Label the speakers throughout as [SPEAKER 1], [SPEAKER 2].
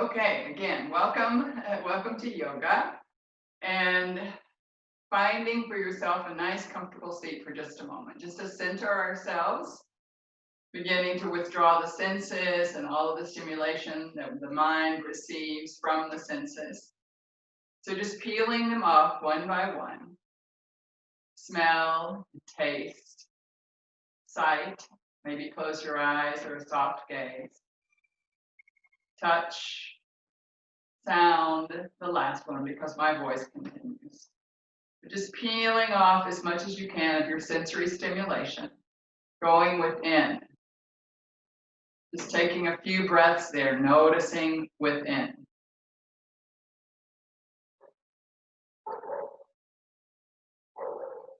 [SPEAKER 1] Okay, again, welcome to yoga, and finding for yourself a nice comfortable seat for just a moment, just to center ourselves, beginning to withdraw the senses and all of the stimulation that the mind receives from the senses. So just peeling them off one by one. Smell, taste, sight, maybe close your eyes or a soft gaze. Touch, sound, the last one because my voice continues. But just peeling off as much as you can of your sensory stimulation, going within. Just taking a few breaths there, noticing within.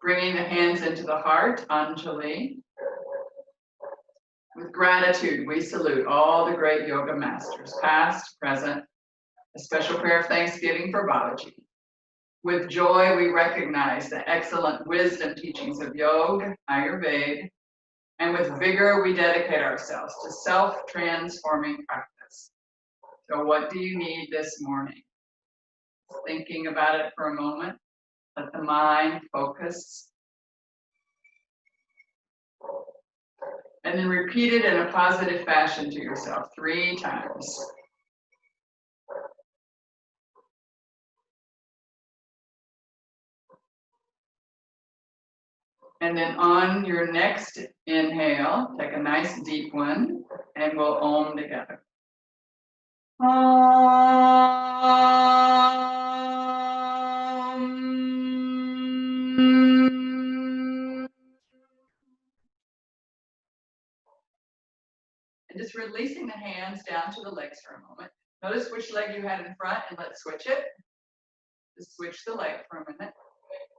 [SPEAKER 1] Bringing the hands into the heart, Anjali. With gratitude, we salute all the great yoga masters, past, present, a special prayer of thanksgiving for Babaji. With joy, we recognize the excellent wisdom teachings of yoga, Ayurveda, and with vigor, we dedicate ourselves to self-transforming practice. So what do you need this morning? Thinking about it for a moment. Let the mind focus. And then repeat it in a positive fashion to yourself 3 times. And then on your next inhale, take a nice deep one, and we'll Om together. And just releasing the hands down to the legs for a moment. Notice which leg you had in front, and let's switch it. Just switch the leg for a minute.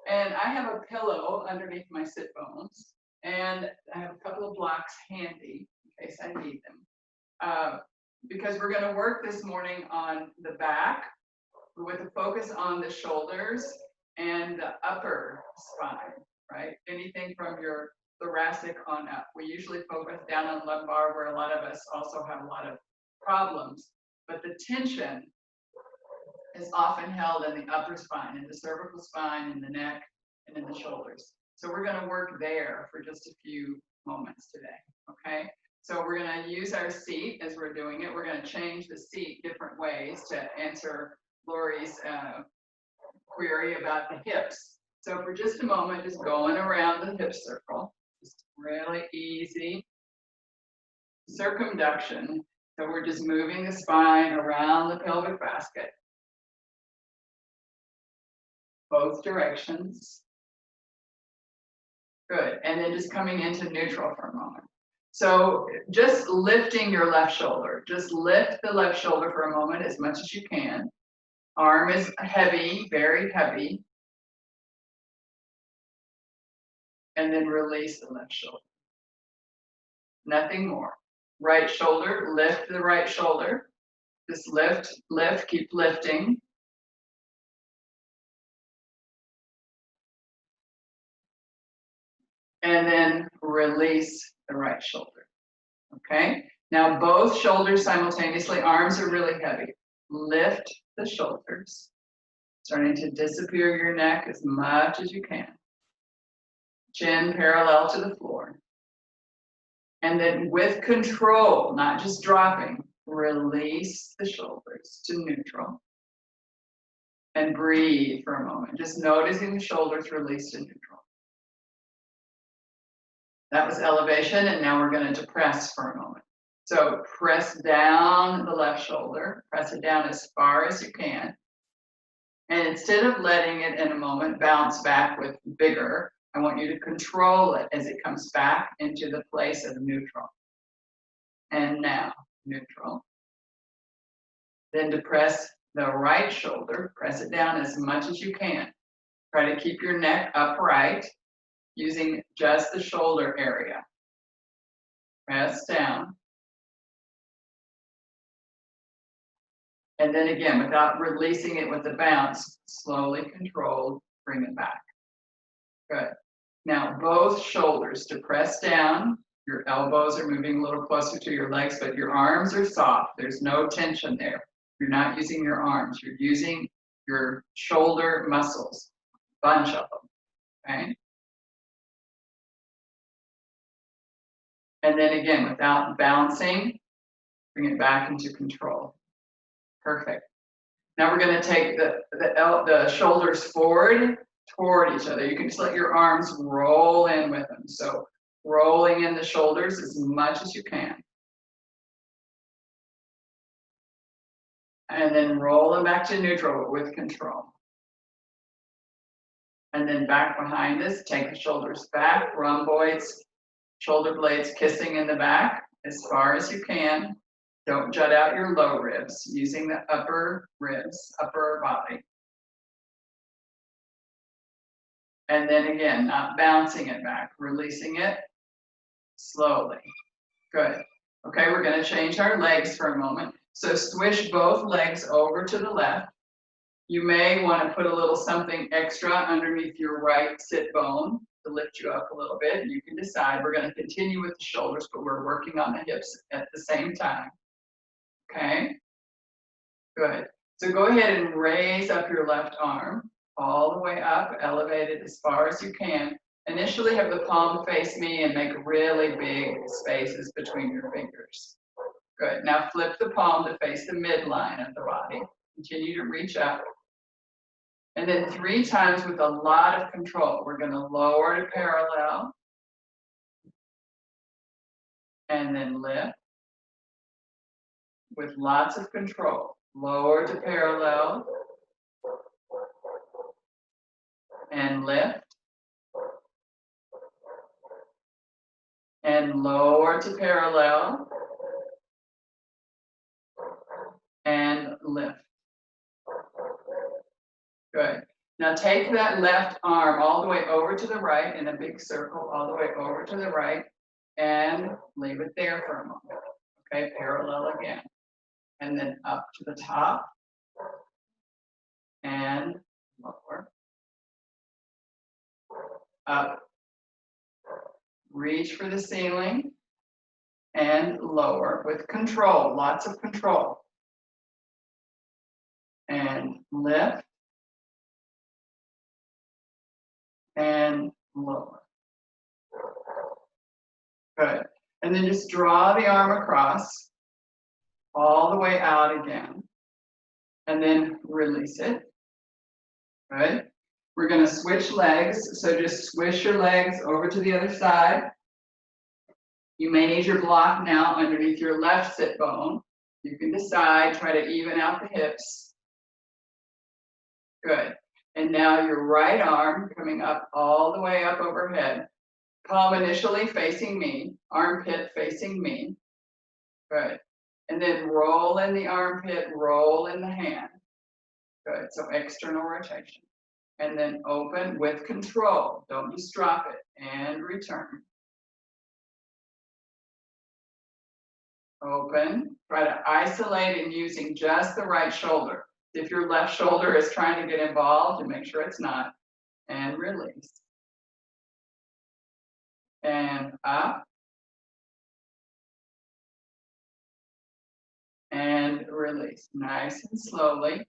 [SPEAKER 1] And I have a pillow underneath my sit bones, and I have a couple of blocks handy in case I need them. Because we're going to work this morning on the back with a focus on the shoulders and the upper spine, right? Anything from your thoracic on up. We usually focus down on lumbar, where a lot of us also have a lot of problems, but the tension is often held in the upper spine, in the cervical spine, in the neck, and in the shoulders. So we're going to work there for just a few moments today, okay? So we're going to use our seat as we're doing it. We're going to change the seat different ways to answer Lori's query about the hips. So for just a moment, just going around the hip circle, just really easy circumduction. So we're just moving the spine around the pelvic basket. Both directions. Good. And then just coming into neutral for a moment. So just lifting your left shoulder. Just lift the left shoulder for a moment as much as you can. Arm is heavy, very heavy. And then release the left shoulder. Nothing more. Right shoulder, lift the right shoulder. Just lift, lift, keep lifting. And then release the right shoulder, okay? Now both shoulders simultaneously, arms are really heavy. Lift the shoulders, starting to disappear your neck as much as you can. Chin parallel to the floor. And then with control, not just dropping, release the shoulders to neutral. And breathe for a moment, just noticing the shoulders released to neutral. That was elevation, and now we're going to depress for a moment. So press down the left shoulder, press it down as far as you can. And instead of letting it in a moment bounce back with vigor, I want you to control it as it comes back into the place of neutral. And now, neutral. Then depress the right shoulder, press it down as much as you can. Try to keep your neck upright, using just the shoulder area. Press down. And then again, without releasing it with a bounce, slowly controlled, bring it back. Good. Now both shoulders to press down. Your elbows are moving a little closer to your legs, but your arms are soft. There's no tension there. You're not using your arms. You're using your shoulder muscles, bunch of them, okay? And then again, without bouncing, bring it back into control. Perfect. Now we're going to take the shoulders forward toward each other. You can just let your arms roll in with them. So rolling in the shoulders as much as you can. And then rolling back to neutral with control. And then back behind us, take the shoulders back, rhomboids, shoulder blades kissing in the back as far as you can. Don't jut out your low ribs, using the upper ribs, upper body. And then again, not bouncing it back, releasing it slowly. Good. Okay, we're going to change our legs for a moment. So swish both legs over to the left. You may want to put a little something extra underneath your right sit bone to lift you up a little bit. You can decide. We're going to continue with the shoulders, but we're working on the hips at the same time. Okay? Good. So go ahead and raise up your left arm all the way up, elevate it as far as you can. Initially have the palm face me and make really big spaces between your fingers. Good. Now flip the palm to face the midline of the body. Continue to reach up. And then 3 times with a lot of control. We're going to lower to parallel. And then lift. With lots of control. Lower to parallel. And lift. And lower to parallel. And lift. Good. Now take that left arm all the way over to the right in a big circle, all the way over to the right, and leave it there for a moment. Okay, parallel again. And then up to the top, and lower. Up. Reach for the ceiling, and lower with control, lots of control. And lift. And lower. Good. And then just draw the arm across, all the way out again. And then release it. Good. We're going to switch legs. So just swish your legs over to the other side. You may need your block now underneath your left sit bone. You can decide, try to even out the hips. Good. And now your right arm coming up all the way up overhead. Palm initially facing me, armpit facing me. Good. And then roll in the armpit, roll in the hand. Good. So external rotation. And then open with control. Don't just drop it. And return. Open. Try to isolate and using just the right shoulder. If your left shoulder is trying to get involved, and make sure it's not, and release. And up. And release. Nice and slowly.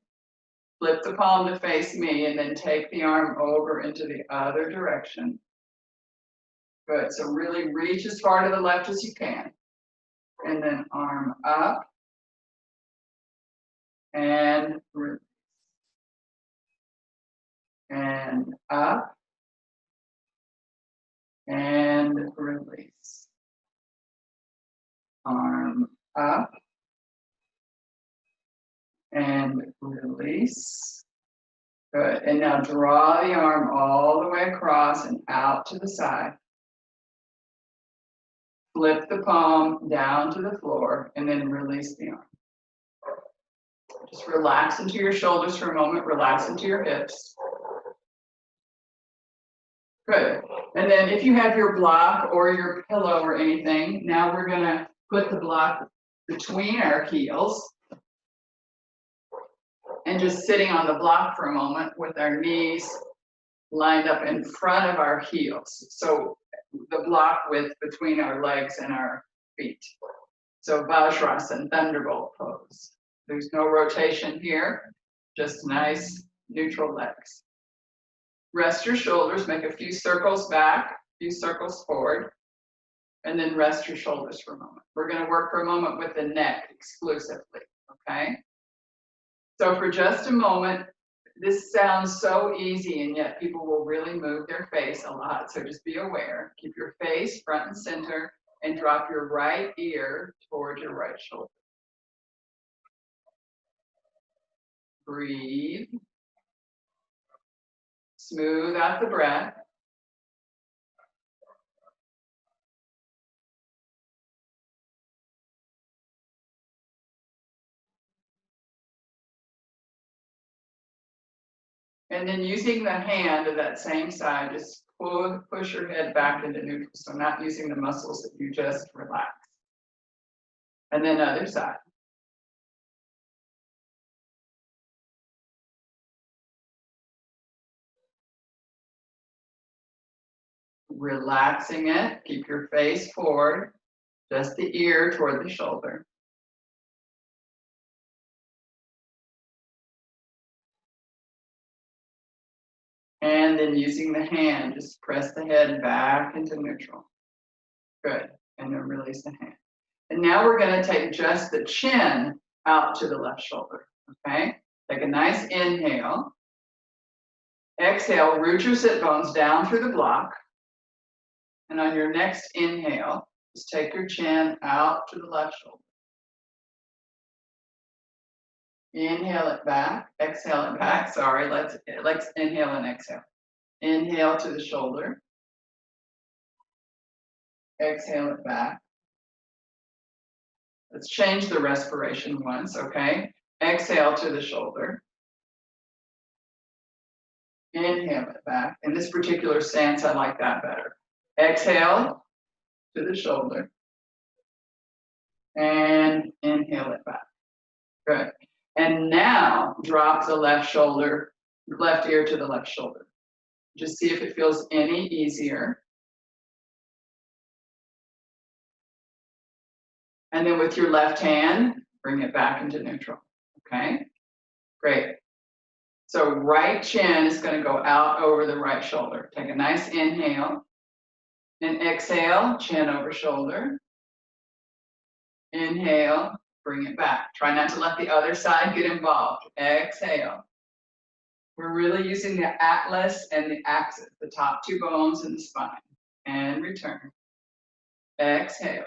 [SPEAKER 1] Flip the palm to face me, and then take the arm over into the other direction. Good. So really reach as far to the left as you can. And then arm up. And release. And up. And release. Arm up. And release. Good. And now draw the arm all the way across and out to the side. Flip the palm down to the floor and then release the arm. Just relax into your shoulders for a moment, relax into your hips. Good. And then if you have your block or your pillow or anything, now we're going to put the block between our heels and just sitting on the block for a moment with our knees lined up in front of our heels. So the block width between our legs and our feet. So Vajrasana, Thunderbolt pose. There's no rotation here, just nice neutral legs. Rest your shoulders, make a few circles back, a few circles forward, and then rest your shoulders for a moment. We're going to work for a moment with the neck exclusively, okay? So for just a moment, this sounds so easy, and yet people will really move their face a lot. So just be aware. Keep your face front and center and drop your right ear toward your right shoulder. Breathe. Smooth out the breath. And then using the hand of that same side, just push your head back into neutral. So not using the muscles that you just relaxed. And then other side. Relaxing it, keep your face forward, just the ear toward the shoulder. And then using the hand, just press the head back into neutral. Good, and then release the hand. And now we're gonna take just the chin out to the left shoulder, okay? Take a nice inhale. Exhale, root your sit bones down through the block. And on your next inhale, just take your chin out to the left shoulder. Inhale it back, exhale it back. Sorry, let's inhale and exhale. Inhale to the shoulder. Exhale it back. Let's change the respiration once, okay? Exhale to the shoulder. Inhale it back. In this particular stance, I like that better. Exhale to the shoulder. And inhale it back. Good. And now drop the left ear to the left shoulder. Just see if it feels any easier. And then with your left hand, bring it back into neutral, okay? Great. So right chin is going to go out over the right shoulder. Take a nice inhale. And exhale, chin over shoulder. Inhale, bring it back. Try not to let the other side get involved. Exhale. We're really using the atlas and the axis, the top two bones in the spine. And return. Exhale.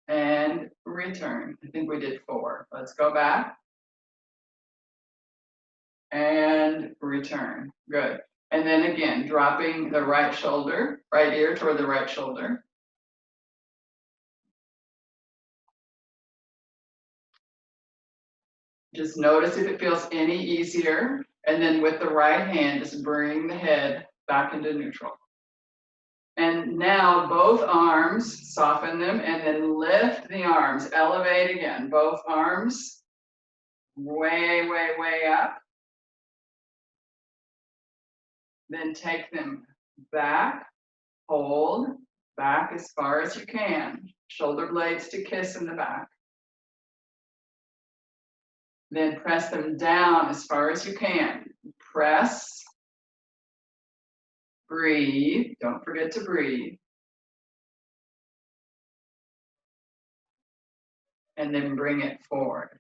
[SPEAKER 1] And return. I think we did 4. Let's go back. And return. Good. And then again, dropping the right ear toward the right shoulder. Just notice if it feels any easier. And then with the right hand, just bring the head back into neutral. And now both arms, soften them, and then lift the arms. Elevate again. Both arms way, way, way up. Then take them back, hold, back as far as you can. Shoulder blades to kiss in the back. Then press them down as far as you can. Press. Breathe. Don't forget to breathe. And then bring it forward.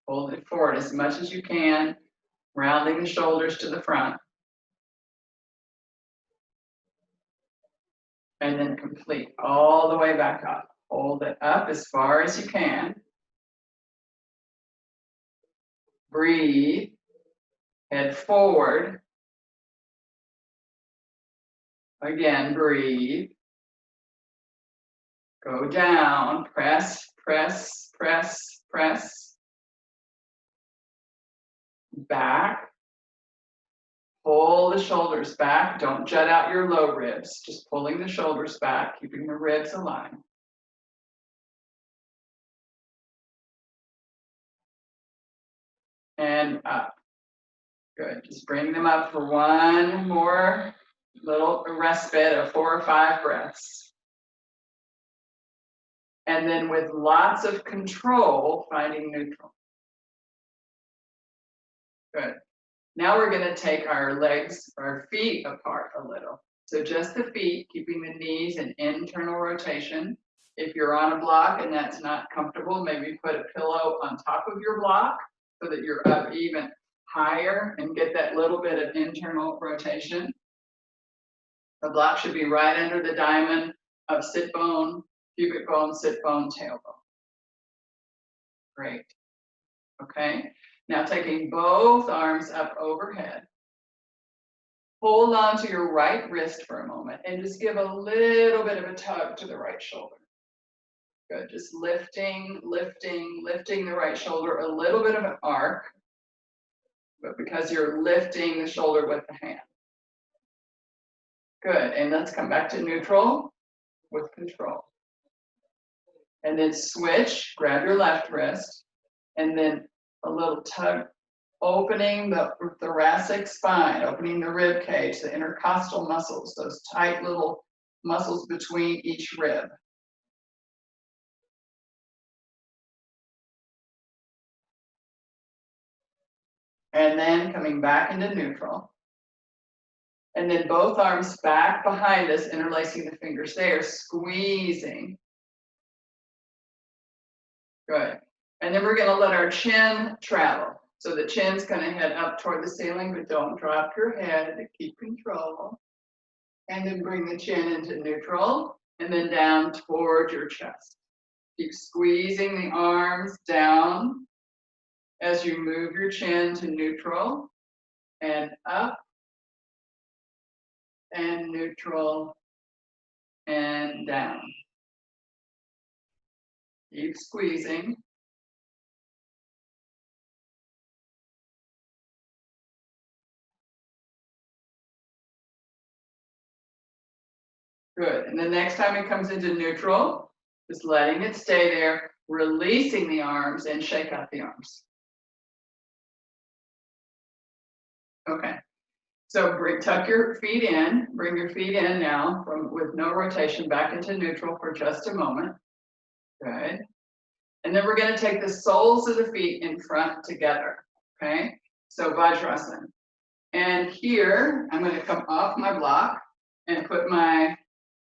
[SPEAKER 1] Hold it forward as much as you can, rounding the shoulders to the front. And then complete all the way back up. Hold it up as far as you can. Breathe. Head forward. Again, breathe. Go down. Press, press, press, press. Back. Pull the shoulders back. Don't jut out your low ribs. Just pulling the shoulders back, keeping the ribs aligned. And up. Good. Just bring them up for one more little respite of 4 or 5 breaths. And then with lots of control, finding neutral. Good. Now we're going to take our legs, our feet apart a little. So just the feet, keeping the knees in internal rotation. If you're on a block and that's not comfortable, maybe put a pillow on top of your block so that you're up even higher and get that little bit of internal rotation. The block should be right under the diamond of sit bone, pubic bone, sit bone, tailbone. Great. Okay. Now taking both arms up overhead. Hold on to your right wrist for a moment and just give a little bit of a tug to the right shoulder. Good. Just lifting, lifting, lifting the right shoulder, a little bit of an arc, but because you're lifting the shoulder with the hand. Good. And let's come back to neutral with control. And then switch, grab your left wrist, and then a little tug, opening the thoracic spine, opening the rib cage, the intercostal muscles, those tight little muscles between each rib. And then coming back into neutral. And then both arms back behind us, interlacing the fingers there, squeezing. Good. And then we're going to let our chin travel. So the chin's going to head up toward the ceiling, but don't drop your head to keep control. And then bring the chin into neutral and then down toward your chest. Keep squeezing the arms down as you move your chin to neutral and up and neutral and down. Keep squeezing. Good. And the next time it comes into neutral, just letting it stay there, releasing the arms and shake out the arms. Okay. So tuck your feet in, bring your feet in now with no rotation back into neutral for just a moment. Good. And then we're going to take the soles of the feet in front together. Okay. So Vajrasana. And here I'm going to come off my block and put my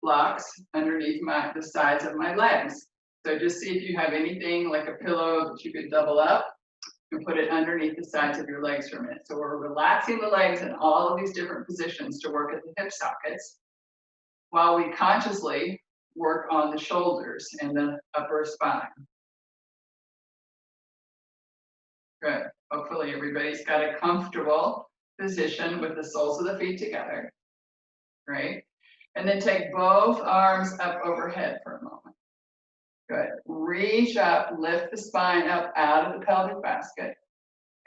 [SPEAKER 1] blocks underneath the sides of my legs. So just see if you have anything like a pillow that you could double up and put it underneath the sides of your legs for a minute. So we're relaxing the legs in all of these different positions to work at the hip sockets while we consciously work on the shoulders and the upper spine. Good. Hopefully everybody's got a comfortable position with the soles of the feet together. Great. And then take both arms up overhead for a moment. Good. Reach up, lift the spine up out of the pelvic basket.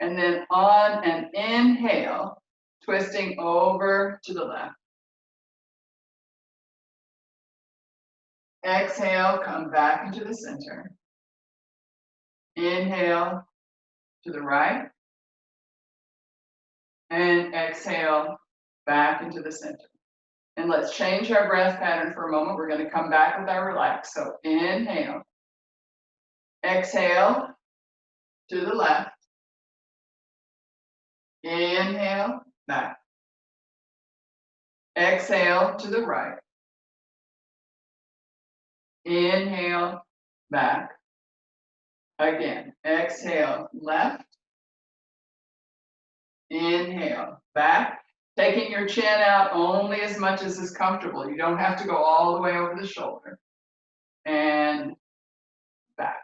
[SPEAKER 1] And then on an inhale, twisting over to the left. Exhale, come back into the center. Inhale to the right. And exhale back into the center. And let's change our breath pattern for a moment. We're going to come back with our relax. So inhale. Exhale to the left. Inhale, back. Exhale to the right. Inhale, back. Again, exhale, left. Inhale, back. Taking your chin out only as much as is comfortable. You don't have to go all the way over the shoulder. And back.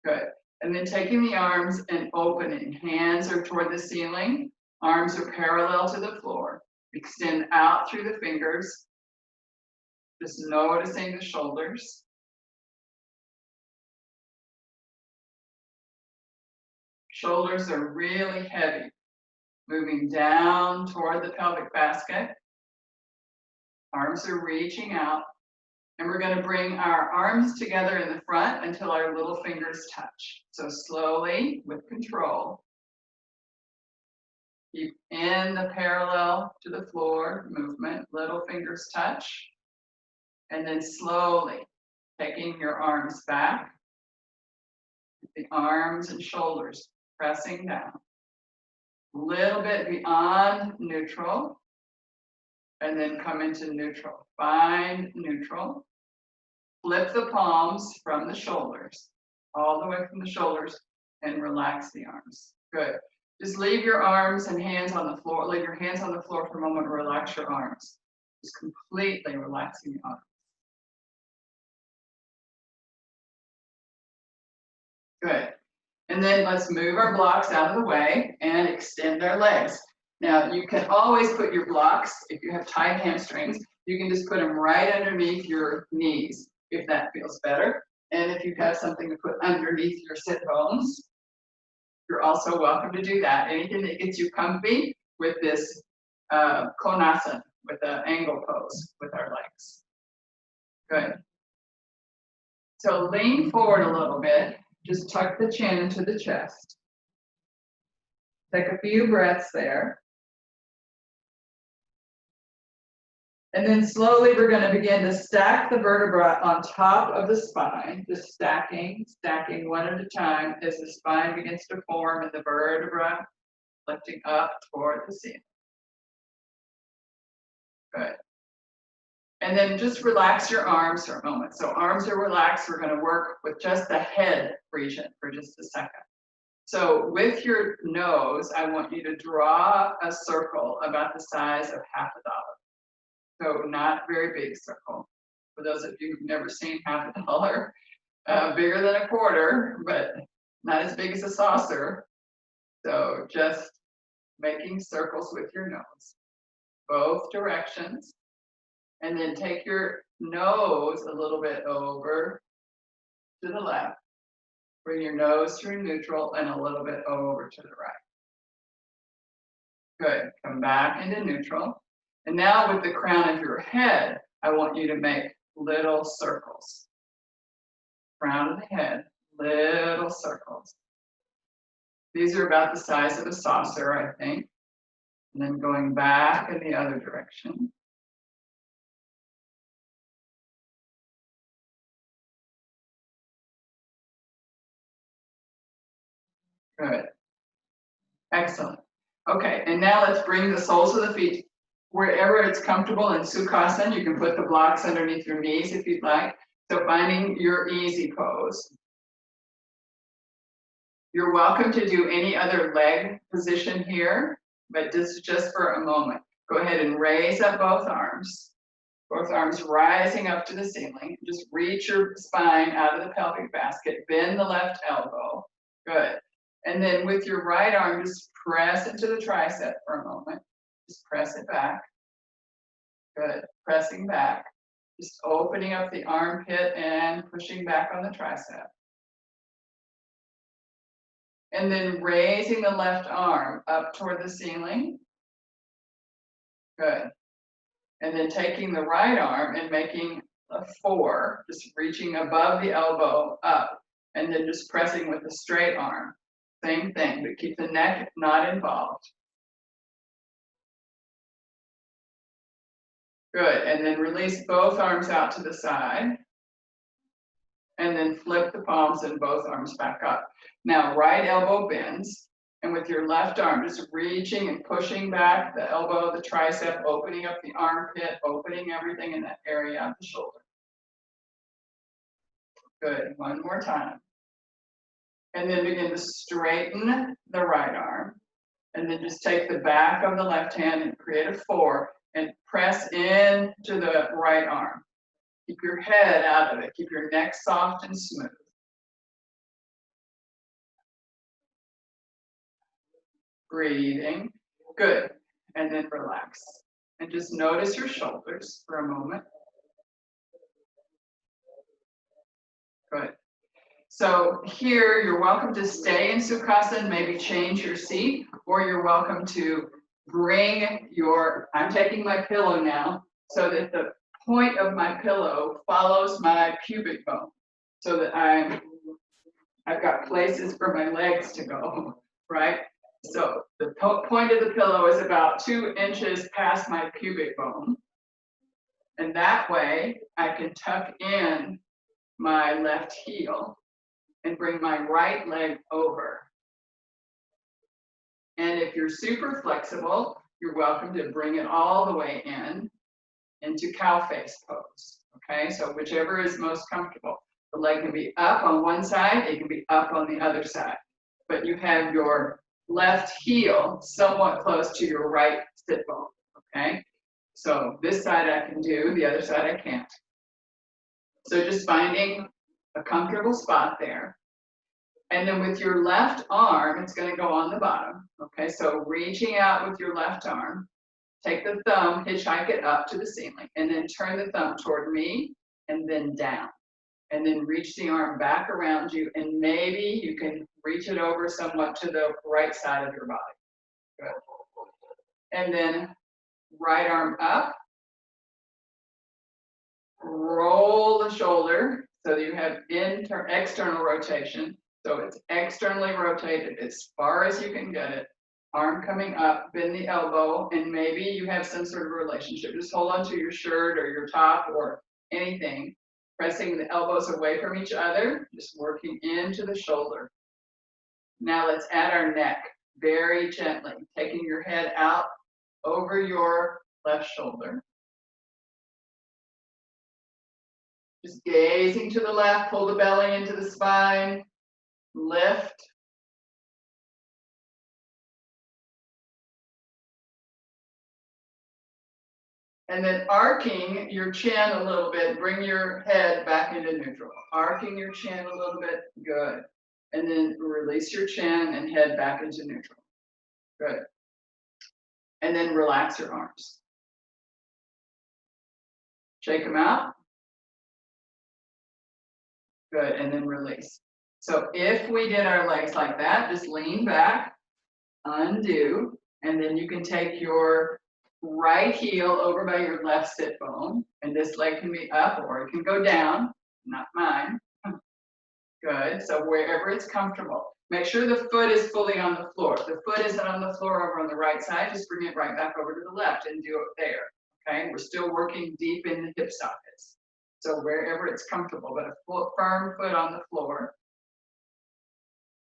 [SPEAKER 1] Good. And then taking the arms and opening. Hands are toward the ceiling. Arms are parallel to the floor. Extend out through the fingers. Just noticing the shoulders. Shoulders are really heavy. Moving down toward the pelvic basket. Arms are reaching out. And we're going to bring our arms together in the front until our little fingers touch. So slowly, with control. Keep in the parallel to the floor movement. Little fingers touch. And then slowly taking your arms back, the arms and shoulders pressing down. A little bit beyond neutral, and then come into neutral. Find neutral. Flip the palms from the shoulders, all the way from the shoulders, and relax the arms. Good. Just leave your arms and hands on the floor. Leave your hands on the floor for a moment and relax your arms. Just completely relaxing the arms. Good. And then let's move our blocks out of the way and extend our legs. Now, you can always put your blocks, if you have tight hamstrings, you can just put them right underneath your knees, if that feels better. And if you have something to put underneath your sit bones, you're also welcome to do that. Anything that gets you comfy with this konasana, with the angle pose with our legs. Good. So lean forward a little bit. Just tuck the chin into the chest. Take a few breaths there. And then slowly we're going to begin to stack the vertebrae on top of the spine, just stacking one at a time as the spine begins to form and the vertebra lifting up toward the ceiling. Good. And then just relax your arms for a moment. So arms are relaxed. We're going to work with just the head region for just a second. So with your nose, I want you to draw a circle about the size of $50. So not very big circle. For those of you who've never seen $50, bigger than a quarter, but not as big as a saucer. So just making circles with your nose, both directions. And then take your nose a little bit over to the left. Bring your nose through neutral and a little bit over to the right. Good. Come back into neutral. And now with the crown of your head, I want you to make little circles. Crown of the head, little circles. These are about the size of a saucer, I think. And then going back in the other direction. Good. Excellent. Okay, and now let's bring the soles of the feet wherever it's comfortable in Sukhasana. You can put the blocks underneath your knees if you'd like. So finding your easy pose. You're welcome to do any other leg position here, but this is just for a moment. Go ahead and raise up both arms rising up to the ceiling. Just reach your spine out of the pelvic basket, bend the left elbow. Good. And then with your right arm, just press into the tricep for a moment. Just press it back. Good. Pressing back. Just opening up the armpit and pushing back on the tricep. And then raising the left arm up toward the ceiling. Good. And then taking the right arm and making a 4, just reaching above the elbow up, and then just pressing with the straight arm. Same thing, but keep the neck not involved. Good, and then release both arms out to the side. And then flip the palms and both arms back up. Now, right elbow bends, and with your left arm, just reaching and pushing back the elbow, the tricep, opening up the armpit, opening everything in that area of the shoulder. Good, one more time. And then begin to straighten the right arm. And then just take the back of the left hand and create a 4 and press into the right arm. Keep your head out of it. Keep your neck soft and smooth. Breathing. Good. And then relax. And just notice your shoulders for a moment. Good. So here, you're welcome to stay in Sukhasana, maybe change your seat, or you're welcome to bring your, I'm taking my pillow now, so that the point of my pillow follows my pubic bone, so that I've got places for my legs to go, right? So the point of the pillow is about 2 inches past my pubic bone. And that way I can tuck in my left heel and bring my right leg over. And if you're super flexible, you're welcome to bring it all the way in into cow face pose. Okay, so whichever is most comfortable. The leg can be up on one side, it can be up on the other side. But you have your left heel somewhat close to your right sit bone. Okay, so this side I can do, the other side I can't. So just finding a comfortable spot there. And then with your left arm, it's going to go on the bottom. Okay, so reaching out with your left arm, take the thumb, hitchhike it up to the ceiling, and then turn the thumb toward me and then down. And then reach the arm back around you, and maybe you can reach it over somewhat to the right side of your body. Good. And then right arm up. Roll the shoulder so that you have external rotation. So it's externally rotated as far as you can get it. Arm coming up, bend the elbow, and maybe you have some sort of relationship. Just hold on to your shirt or your top or anything. Pressing the elbows away from each other, just working into the shoulder. Now let's add our neck very gently, taking your head out over your left shoulder. Just gazing to the left, pull the belly into the spine, lift. And then arcing your chin a little bit, bring your head back into neutral. Arcing your chin a little bit, good. And then release your chin and head back into neutral. Good. And then relax your arms. Shake them out. Good, and then release. So if we did our legs like that, just lean back, undo, and then you can take your right heel over by your left sit bone, and this leg can be up or it can go down, not mine. Good, so wherever it's comfortable. Make sure the foot is fully on the floor. If the foot isn't on the floor over on the right side, just bring it right back over to the left and do it there. Okay, we're still working deep in the hip sockets. So wherever it's comfortable, but a firm foot on the floor.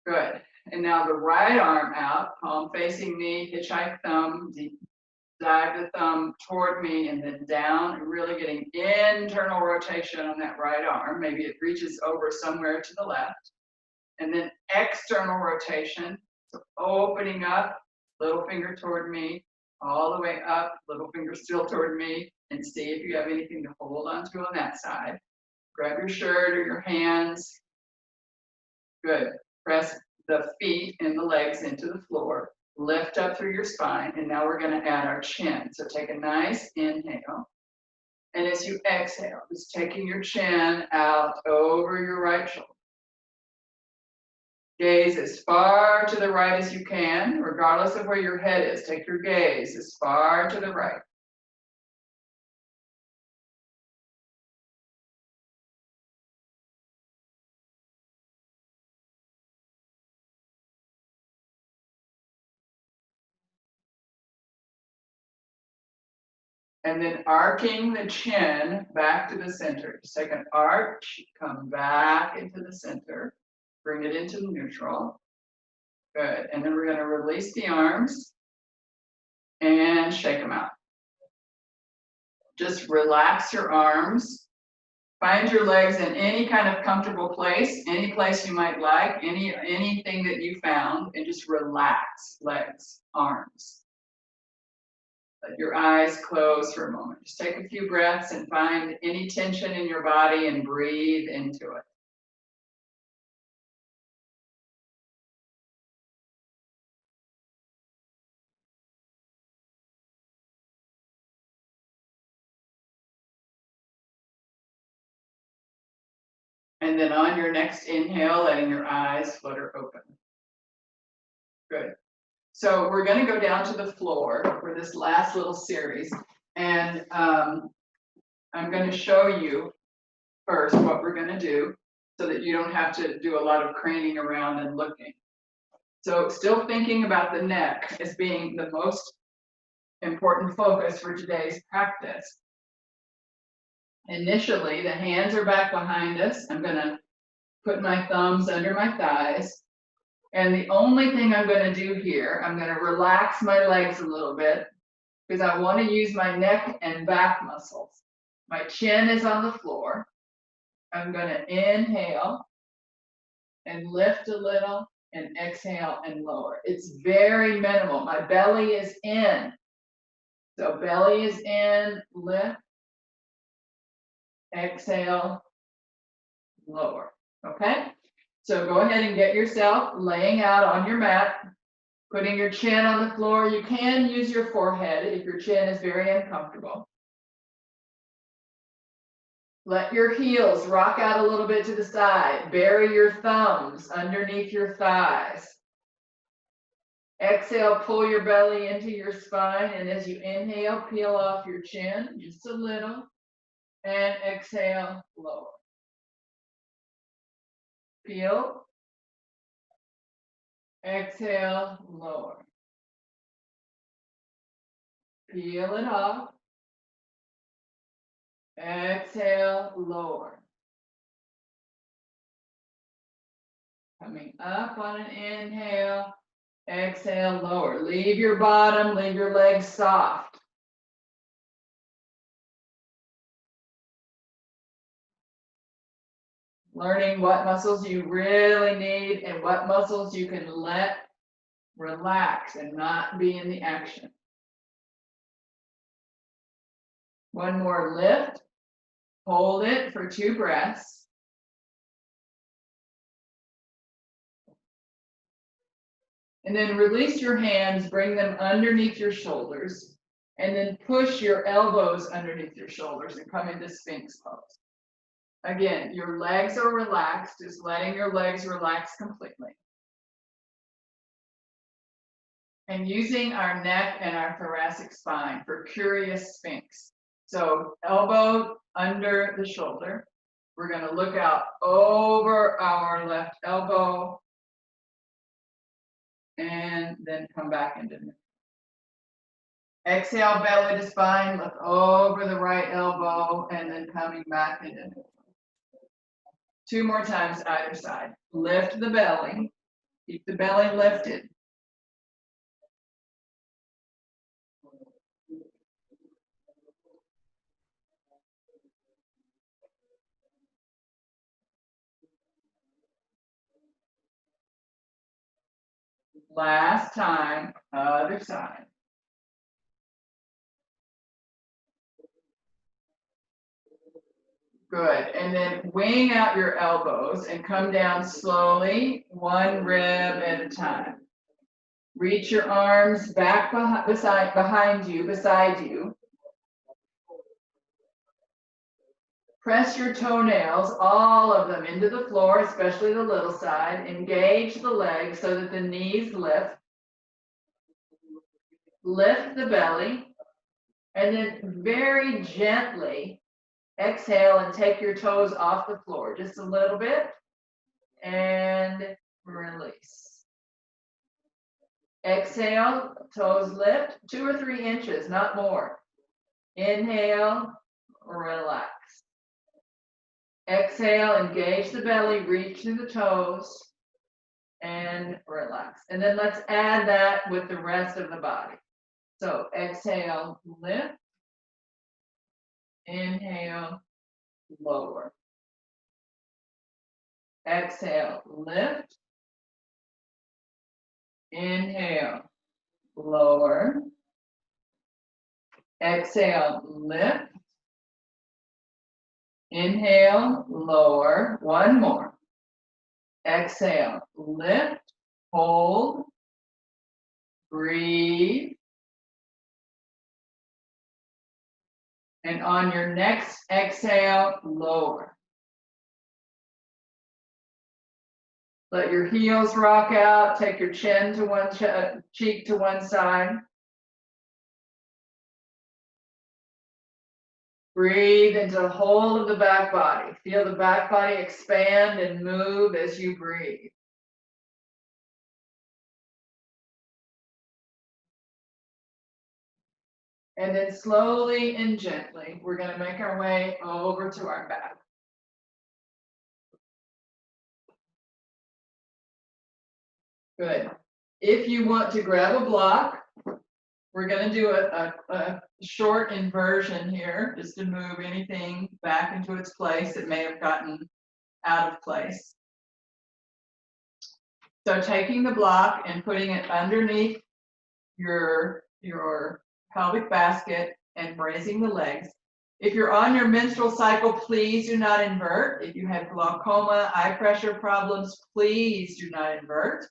[SPEAKER 1] Good. And now the right arm out, palm facing me, hitchhike thumb, dive the thumb toward me and then down, really getting internal rotation on that right arm. Maybe it reaches over somewhere to the left. And then external rotation, so opening up, little finger toward me, all the way up, little finger still toward me, and see if you have anything to hold onto on that side. Grab your shirt or your hands. Good. Press the feet and the legs into the floor. Lift up through your spine, and now we're going to add our chin. So take a nice inhale. And as you exhale, just taking your chin out over your right shoulder. Gaze as far to the right as you can, regardless of where your head is. Take your gaze as far to the right. And then arcing the chin back to the center. Just take an arch, come back into the center, bring it into neutral. Good. And then we're going to release the arms and shake them out. Just relax your arms. Find your legs in any kind of comfortable place, any place you might like, anything that you found, and just relax legs, arms. Let your eyes close for a moment. Just take a few breaths and find any tension in your body and breathe into it. And then on your next inhale, letting your eyes flutter open. Good. So we're going to go down to the floor for this last little series. And I'm going to show you first what we're going to do so that you don't have to do a lot of craning around and looking. So still thinking about the neck as being the most important focus for today's practice. Initially, the hands are back behind us. I'm gonna put my thumbs under my thighs. And the only thing I'm gonna do here, I'm gonna relax my legs a little bit because I want to use my neck and back muscles. My chin is on the floor. I'm gonna inhale and lift a little and exhale and lower. It's very minimal. My belly is in. So belly is in, lift, exhale, lower. Okay? So go ahead and get yourself laying out on your mat, putting your chin on the floor. You can use your forehead if your chin is very uncomfortable. Let your heels rock out a little bit to the side. Bury your thumbs underneath your thighs. Exhale, pull your belly into your spine. And as you inhale, peel off your chin just a little. And exhale, lower. Peel. Exhale, lower. Peel it off. Exhale, lower. Coming up on an inhale. Exhale, lower. Leave your bottom, leave your legs soft. Learning what muscles you really need and what muscles you can let relax and not be in the action. One more lift. Hold it for 2 breaths. And then release your hands, bring them underneath your shoulders, and then push your elbows underneath your shoulders and come into Sphinx Pose. Again, your legs are relaxed, just letting your legs relax completely. And using our neck and our thoracic spine for Curious Sphinx. So elbow under the shoulder. We're going to look out over our left elbow and then come back into neutral. Exhale, belly to spine, look over the right elbow and then coming back into neutral. 2 more times either side. Lift the belly, keep the belly lifted. Last time, other side. Good, and then wing out your elbows and come down slowly, 1 rib at a time. Reach your arms back behind you, beside you. Press your toenails, all of them, into the floor, especially the little side. Engage the legs so that the knees lift. Lift the belly, and then very gently exhale and take your toes off the floor just a little bit and release. Exhale, toes lift 2 or 3 inches, not more. Inhale, relax. Exhale, engage the belly, reach through the toes and relax. And then let's add that with the rest of the body. So exhale, lift. Inhale, lower. Exhale, lift. Inhale, lower. Exhale, lift. Inhale, lower. 1 more. Exhale, lift, hold, breathe. And on your next exhale, lower. Let your heels rock out. Take your chin to one cheek to one side. Breathe into the whole of the back body. Feel the back body expand and move as you breathe. And then slowly and gently, we're going to make our way over to our back. Good. If you want to grab a block, we're going to do a short inversion here, just to move anything back into its place that may have gotten out of place. So taking the block and putting it underneath your pelvic basket and raising the legs. If you're on your menstrual cycle, please do not invert. If you have glaucoma, eye pressure problems, please do not invert.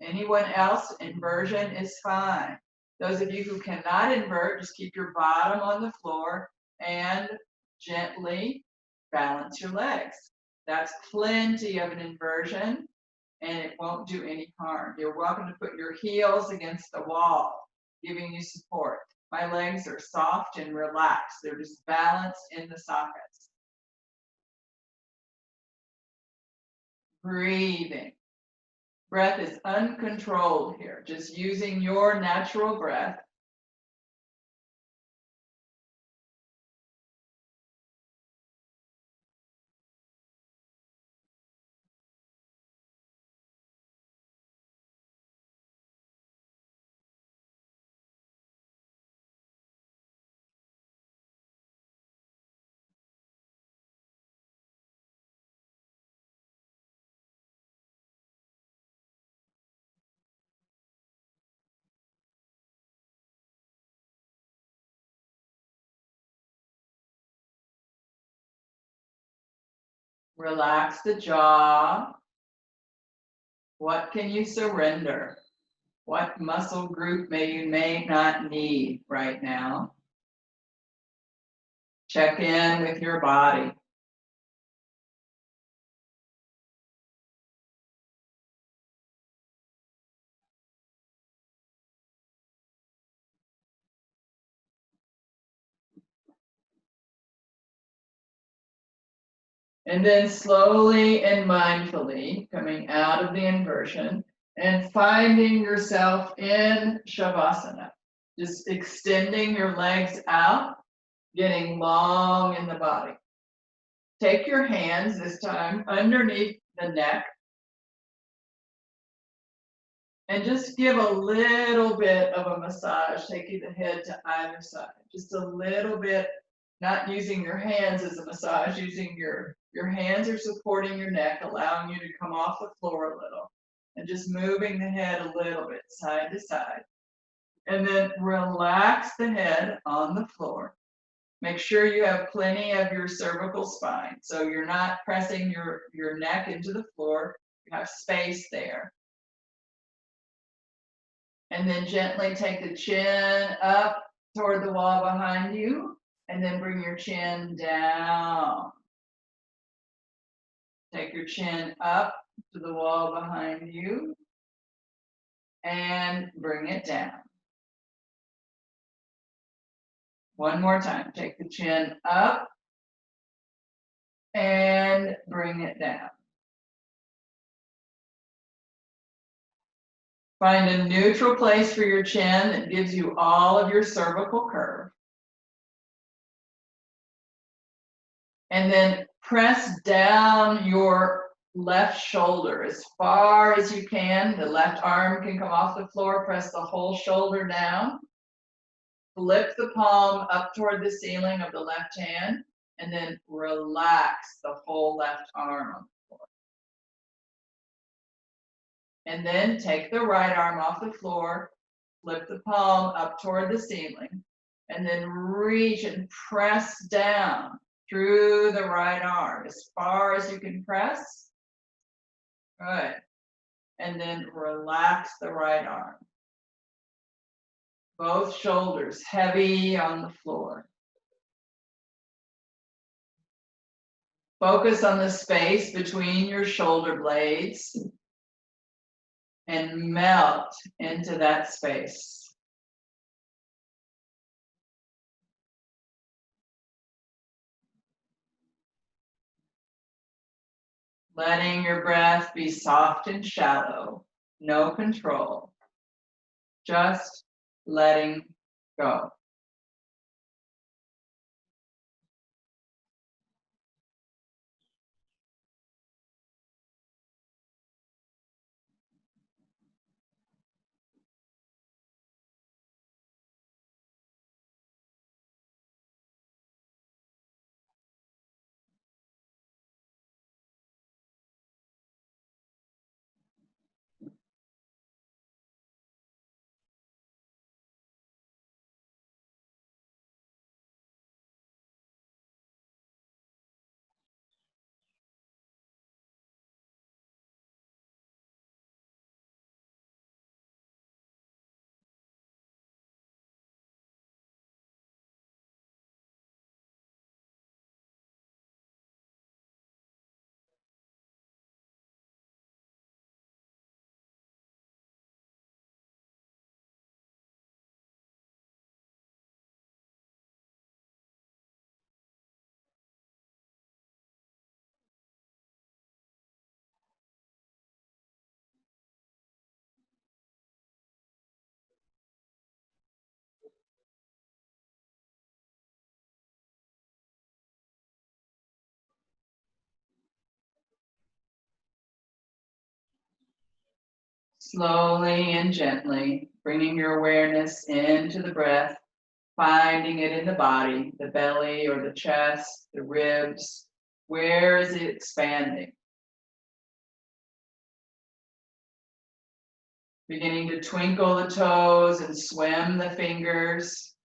[SPEAKER 1] Anyone else, inversion is fine. Those of you who cannot invert, just keep your bottom on the floor and gently balance your legs. That's plenty of an inversion, and it won't do any harm. You're welcome to put your heels against the wall, giving you support. My legs are soft and relaxed. They're just balanced in the sockets. Breathing. Breath is uncontrolled here, just using your natural breath. Relax the jaw. What can you surrender? What muscle group may not need right now? Check in with your body. And then slowly and mindfully coming out of the inversion and finding yourself in Shavasana. Just extending your legs out, getting long in the body. Take your hands this time underneath the neck and just give a little bit of a massage, taking the head to either side. Just a little bit, not using your hands as a massage, using your hands are supporting your neck, allowing you to come off the floor a little, and just moving the head a little bit side to side. And then relax the head on the floor. Make sure you have plenty of your cervical spine, so you're not pressing your neck into the floor. You have space there. And then gently take the chin up toward the wall behind you, and then bring your chin down. Take your chin up to the wall behind you, and bring it down. One more time. Take the chin up and bring it down. Find a neutral place for your chin that gives you all of your cervical curve. And then press down your left shoulder as far as you can. The left arm can come off the floor. Press the whole shoulder down. Flip the palm up toward the ceiling of the left hand, and then relax the whole left arm on the floor. And then take the right arm off the floor, flip the palm up toward the ceiling, and then reach and press down through the right arm as far as you can press. Good. And then relax the right arm. Both shoulders heavy on the floor. Focus on the space between your shoulder blades and melt into that space. Letting your breath be soft and shallow, no control, just letting go. Slowly and gently bringing your awareness into the breath, finding it in the body, the belly or the chest, the ribs. Where is it expanding? Beginning to twinkle the toes and swim the fingers.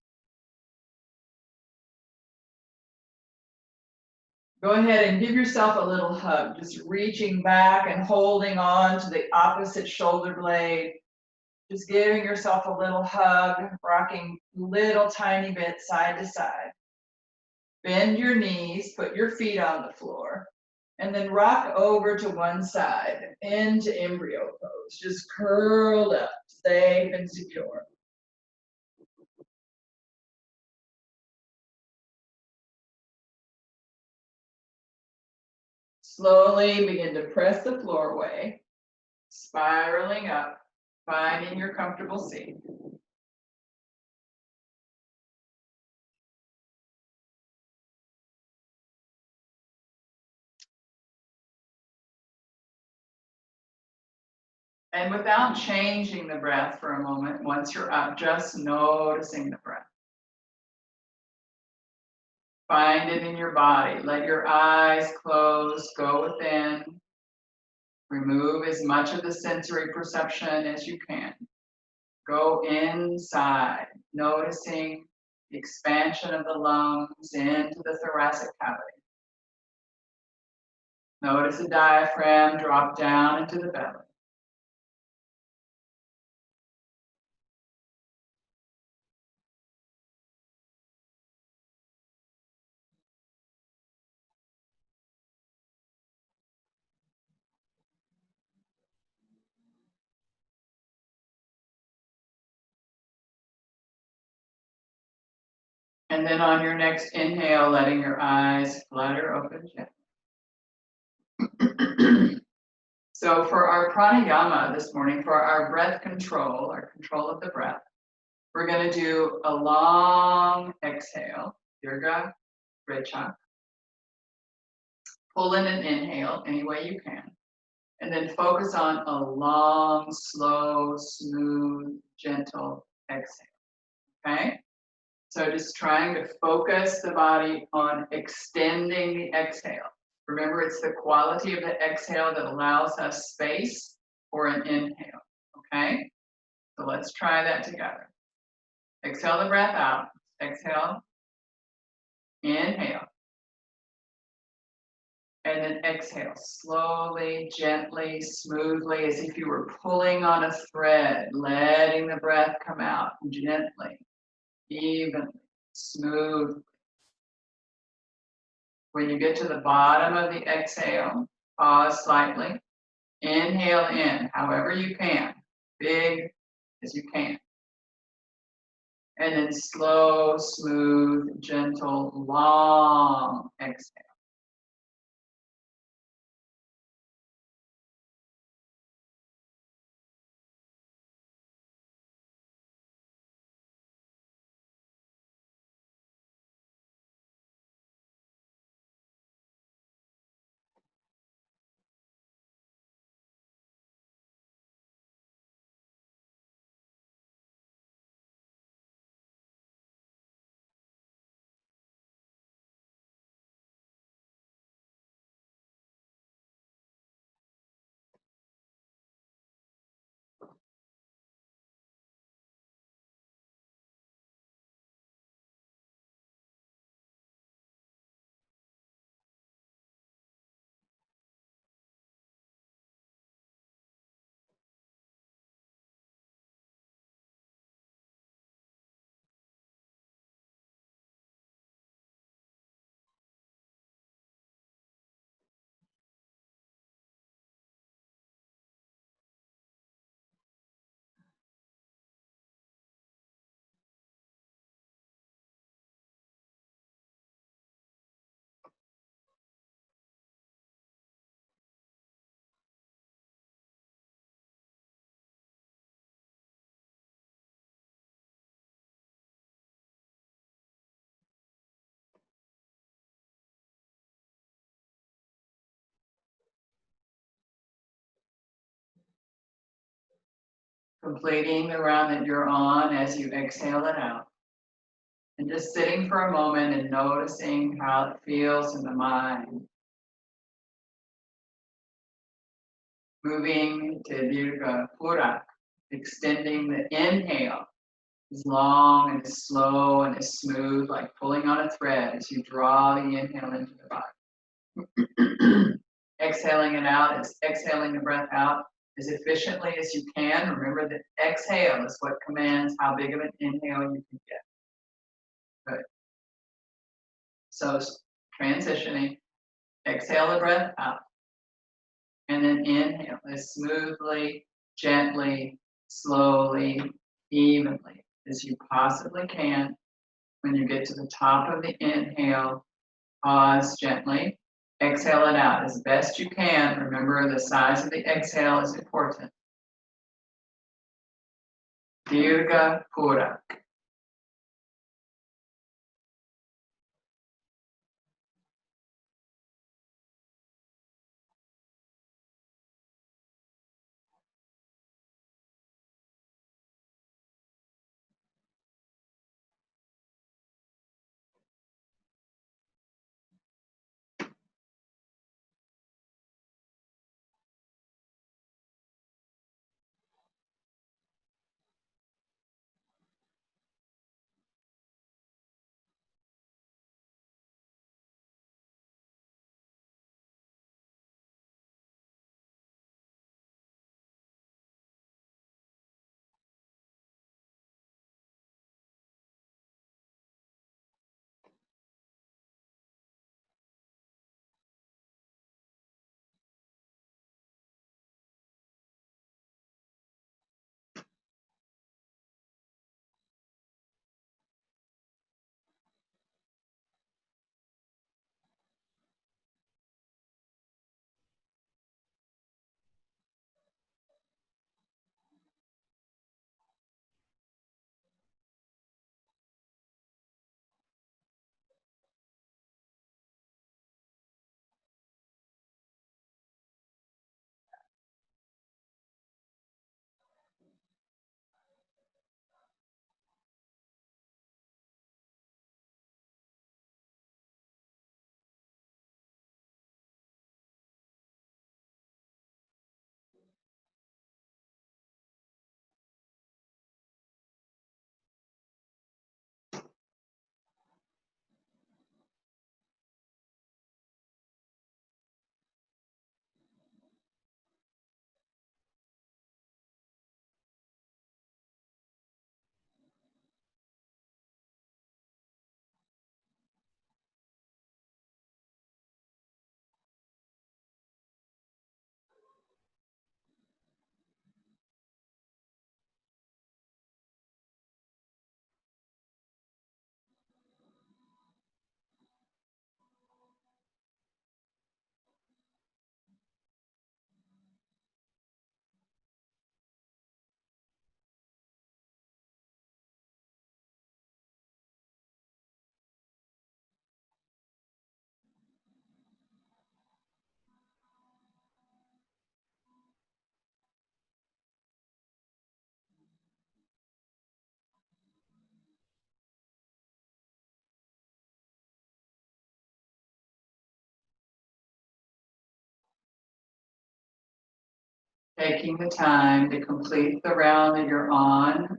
[SPEAKER 1] Go ahead and give yourself a little hug, just reaching back and holding on to the opposite shoulder blade. Just giving yourself a little hug, rocking little tiny bit side to side. Bend your knees, put your feet on the floor, and then rock over to one side into embryo pose, just curled up, safe and secure. Slowly begin to press the floor away, spiraling up, finding your comfortable seat. And without changing the breath for a moment, once you're up, just noticing the breath. Find it in your body. Let your eyes close, go within. Remove as much of the sensory perception as you can. Go inside, noticing the expansion of the lungs into the thoracic cavity. Notice the diaphragm drop down into the belly. And then on your next inhale, letting your eyes flutter open gently. So for our pranayama this morning, for our breath control, our control of the breath, we're going to do a long exhale, Dirga Rechaka. Pull in an inhale any way you can. And then focus on a long, slow, smooth, gentle exhale. Okay? So just trying to focus the body on extending the exhale. Remember, it's the quality of the exhale that allows us space for an inhale. Okay? So let's try that together. Exhale the breath out. Exhale. Inhale. And then exhale slowly, gently, smoothly, as if you were pulling on a thread, letting the breath come out gently, evenly, smooth. When you get to the bottom of the exhale, pause slightly. Inhale in, however you can, big as you can. And then slow, smooth, gentle, long exhale. completing the round that you're on as you exhale it out. And just sitting for a moment and noticing how it feels in the mind. Moving to Dirga Purakak, extending the inhale as long and as slow and as smooth, like pulling on a thread as you draw the inhale into the body. Exhaling it out, is exhaling the breath out as efficiently as you can. Remember that exhale is what commands how big of an inhale you can get. Good. So transitioning, exhale the breath out. And then inhale as smoothly, gently, slowly, evenly as you possibly can. When you get to the top of the inhale, pause gently. Exhale it out as best you can. Remember, the size of the exhale is important. Dirga Purakak. Taking the time to complete the round that you're on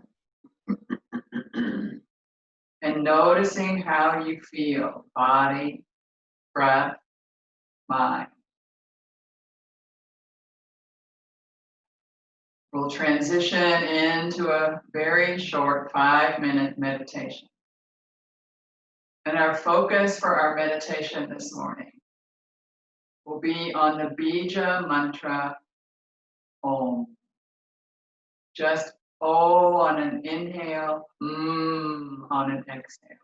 [SPEAKER 1] and noticing how you feel, body, breath, mind. We'll transition into a very short 5-minute meditation. And our focus for our meditation this morning will be on the Bija mantra Om. Just O on an inhale, on an exhale.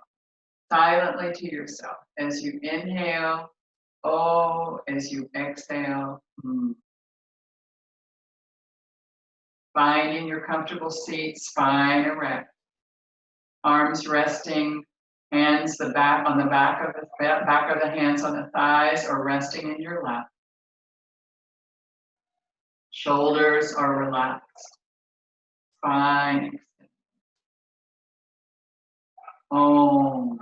[SPEAKER 1] Silently to yourself. As you inhale, O, as you exhale, Finding your comfortable seat, spine erect. Arms resting, hands on the back of the hands on the thighs or resting in your lap. Shoulders are relaxed. spine extends. Om.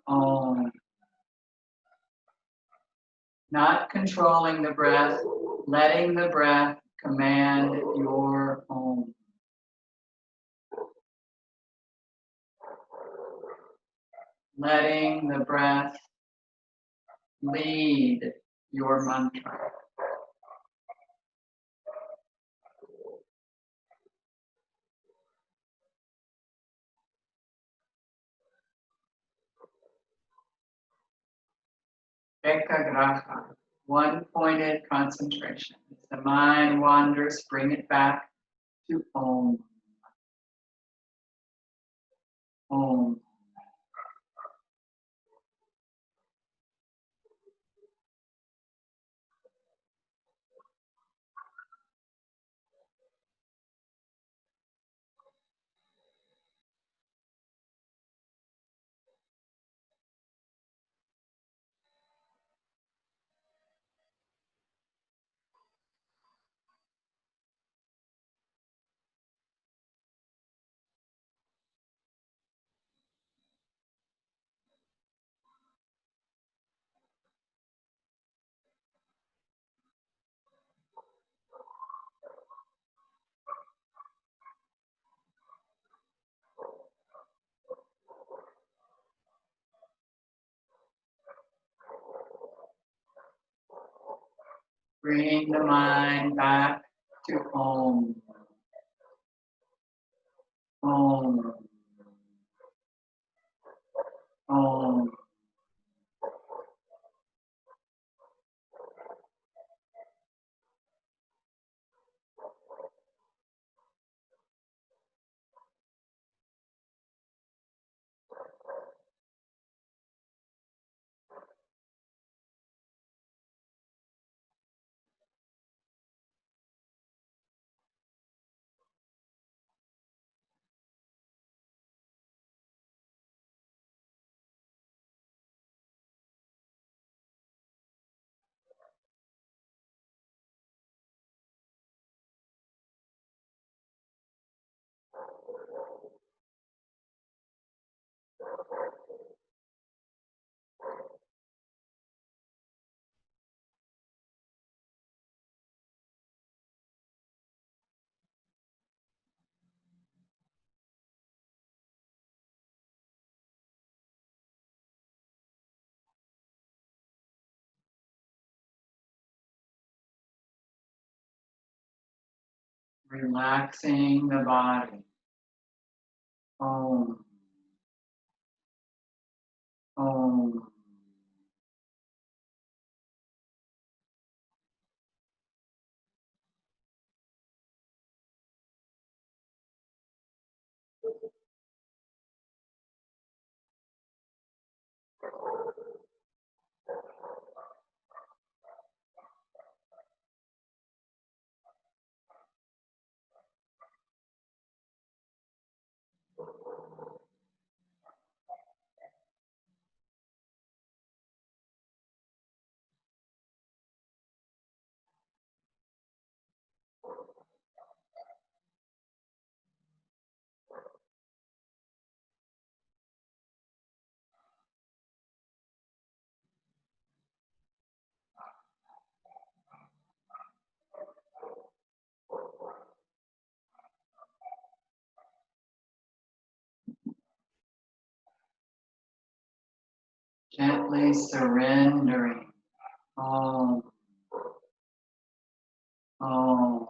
[SPEAKER 1] Om. Not controlling the breath, letting the breath command your Om. Letting the breath lead your mantra. Ekagraha, one-pointed concentration. As the mind wanders, bring it back to Om. Om. Bring the mind back to Om. Om. Om. Relaxing the body. Om. Om. Gently surrendering. Om. Om.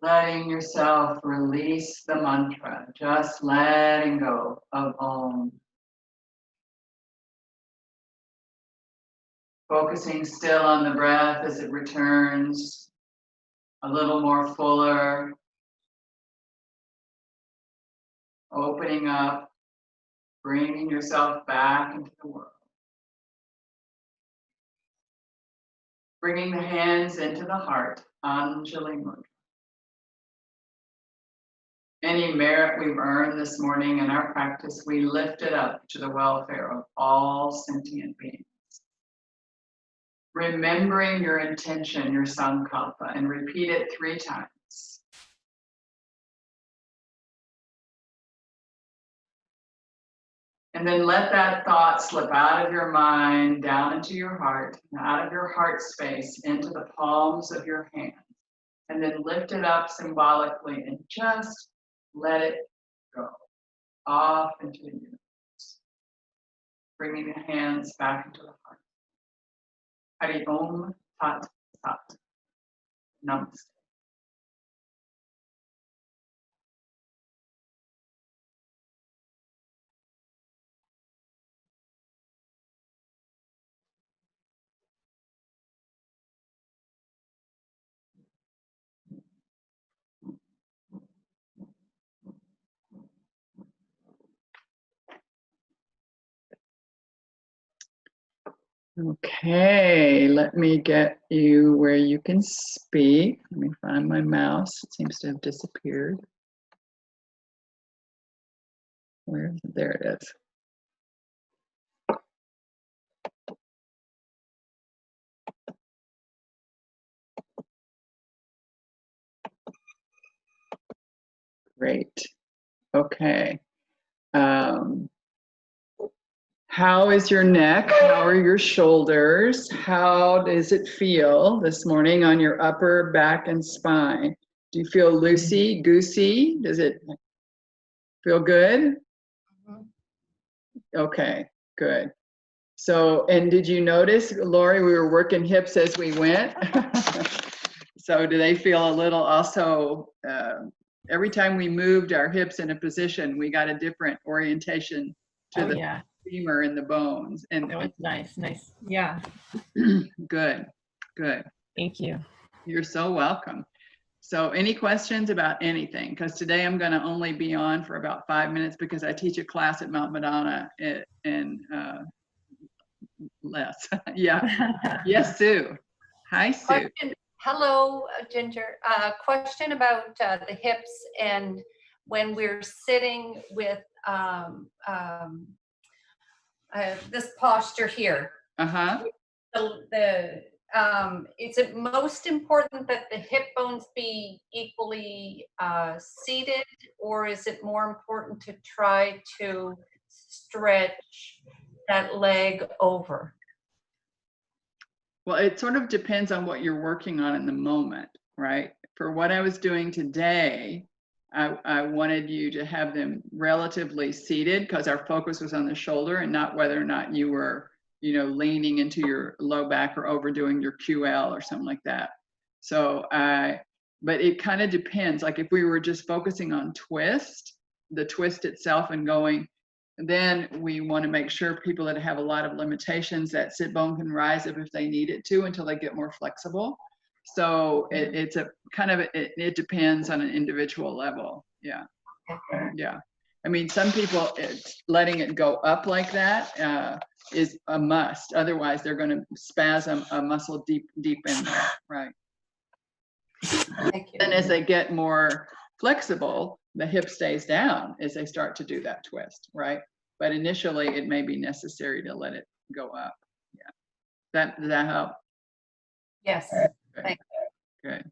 [SPEAKER 1] Letting yourself release the mantra, just letting go of Om. Focusing still on the breath as it returns a little more fuller. Opening up, bringing yourself back into the world. Bringing the hands into the heart, Anjali Mudra. Any merit we've earned this morning in our practice, we lift it up to the welfare of all sentient beings. Remembering your intention, your sankalpa, and repeat it 3 times. And then let that thought slip out of your mind, down into your heart, and out of your heart space, into the palms of your hands. And then lift it up symbolically and just let it go off into the universe. Bringing the hands back into the heart. Hari Om Tat Tat. Namaste. Okay, let me get you where you can speak. Let me find my mouse. It seems to have disappeared. Where is it? There it is. Great. Okay. How is your neck? How are your shoulders? How does it feel this morning on your upper back and spine? Do you feel loosey goosey? Does it feel good? Okay, good. So, and did you notice, Lori, we were working hips as we went? So do they feel a little also, every time we moved our hips in a position, we got a different orientation to the femur and the bones. And
[SPEAKER 2] that was nice. Yeah.
[SPEAKER 1] Good.
[SPEAKER 2] Thank you.
[SPEAKER 1] You're so welcome. So any questions about anything? Because today I'm going to only be on for about 5 minutes because I teach a class at Mount Madonna and less. Yeah. Yes, Sue. Hi, Sue.
[SPEAKER 3] Question. Hello, Ginger. Question about the hips and when we're sitting with this posture here. Is it most important that the hip bones be equally seated, or is it more important to try to stretch that leg over?
[SPEAKER 1] Well, it sort of depends on what you're working on in the moment, right? For what I was doing today, I wanted you to have them relatively seated because our focus was on the shoulder and not whether or not you were, leaning into your low back or overdoing your QL or something like that. So but it kind of depends. Like if we were just focusing on the twist itself and going, then we want to make sure people that have a lot of limitations, that sit bone can rise up if they need it to until they get more flexible. So it's a kind of, it depends on an individual level. Yeah. Yeah. I mean, some people, letting it go up like that is a must. Otherwise, they're going to spasm a muscle deep in there. Right.
[SPEAKER 3] Thank you.
[SPEAKER 1] And as they get more flexible, the hip stays down as they start to do that twist, right? But initially, it may be necessary to let it go up. Yeah. Does that help?
[SPEAKER 3] Yes.
[SPEAKER 1] Good. Good.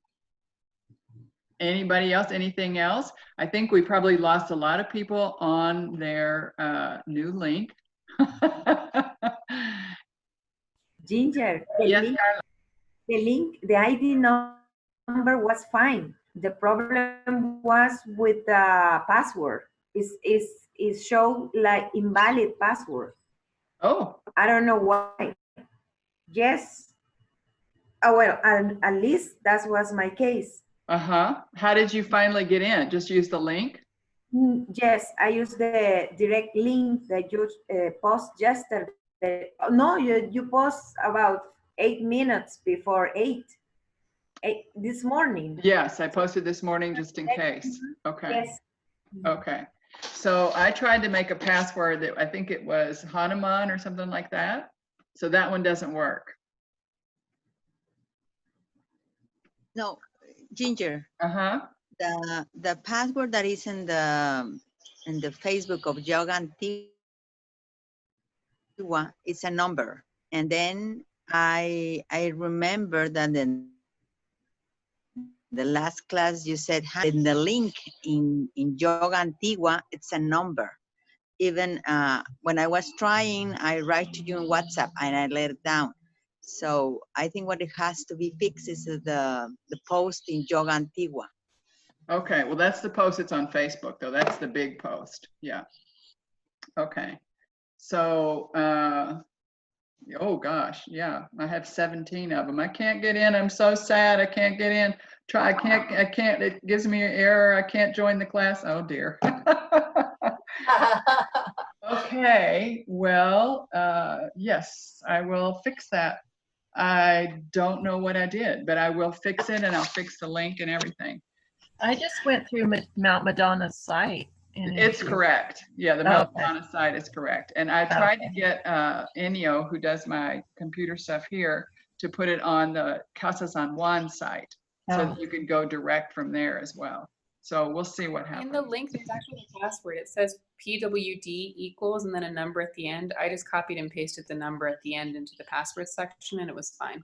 [SPEAKER 1] Anybody else? Anything else? I think we probably lost a lot of people on their new link.
[SPEAKER 4] Ginger,
[SPEAKER 1] Yes,
[SPEAKER 4] the ID number was fine. The problem was with the password. It showed like invalid password.
[SPEAKER 1] Oh.
[SPEAKER 4] I don't know why. Yes. Oh, well, at least that was my case.
[SPEAKER 1] How did you finally get in? Just use the link?
[SPEAKER 4] Yes, I used the direct link that you post yesterday. No, you post about 8 minutes before 8 this morning.
[SPEAKER 1] Yes, I posted this morning just in case. Okay.
[SPEAKER 4] Yes.
[SPEAKER 1] Okay. So I tried to make a password that I think it was Hanuman or something like that. So that one doesn't work.
[SPEAKER 5] No, Ginger,
[SPEAKER 1] Uh-huh.
[SPEAKER 5] the password that is in the Facebook of Yoga Antigua, it's a number. And then I remember that in the last class you said in the link in Yoga Antigua, it's a number. Even when I was trying, I write to you on WhatsApp and I let it down. So I think what it has to be fixed is the post in Yoga Antigua.
[SPEAKER 1] Okay, well, that's the post that's on Facebook, though. That's the big post. Yeah. Okay. So, oh gosh, yeah, I have 17 of them. I can't get in. I'm so sad. I can't get in. I can't, it gives me an error. I can't join the class. Oh dear. Okay, well, yes, I will fix that. I don't know what I did, but I will fix it and I'll fix the link and everything.
[SPEAKER 2] I just went through Mount Madonna's site. And
[SPEAKER 1] It's correct. Yeah, the Mount
[SPEAKER 2] Okay.
[SPEAKER 1] Madonna site is correct. And I tried to
[SPEAKER 2] Okay.
[SPEAKER 1] get Enio, who does my computer stuff here, to put it on the Casa San Juan site so
[SPEAKER 2] Oh.
[SPEAKER 1] that you could go direct from there as well. So we'll see what
[SPEAKER 6] In
[SPEAKER 1] happens.
[SPEAKER 6] the link, there's actually a password. It says PWD equals and then a number at the end. I just copied and pasted the number at the end into the password section and it was fine.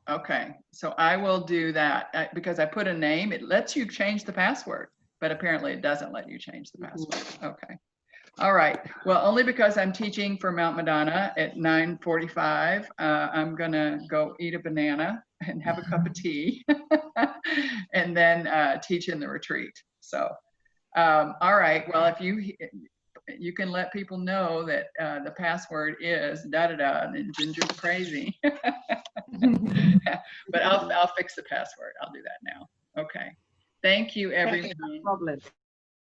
[SPEAKER 1] Okay, so I will do that because I put a name. It lets you change the password, but apparently it doesn't let you change the password. Okay. All right. Well, only because I'm teaching for Mount Madonna at 9:45, I'm gonna go eat a banana and have a cup of tea and then teach in the retreat. So, all right. Well, if you can let people know that the password is da-da-da and Ginger's crazy. But I'll fix the password. I'll do that now. Okay. Thank you, everyone.
[SPEAKER 4] No problem.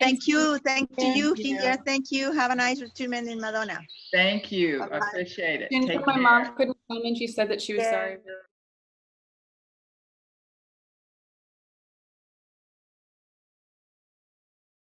[SPEAKER 5] Thank you. Thank you,
[SPEAKER 6] you.
[SPEAKER 5] Ginger. Thank you. Have a nice retreatment in Madonna.
[SPEAKER 1] Thank you.
[SPEAKER 5] Bye-bye.
[SPEAKER 1] Appreciate it.
[SPEAKER 6] Ginger,
[SPEAKER 1] Take
[SPEAKER 6] my
[SPEAKER 1] care.
[SPEAKER 6] mom couldn't come in. She said that she was
[SPEAKER 4] Yeah.
[SPEAKER 6] sorry.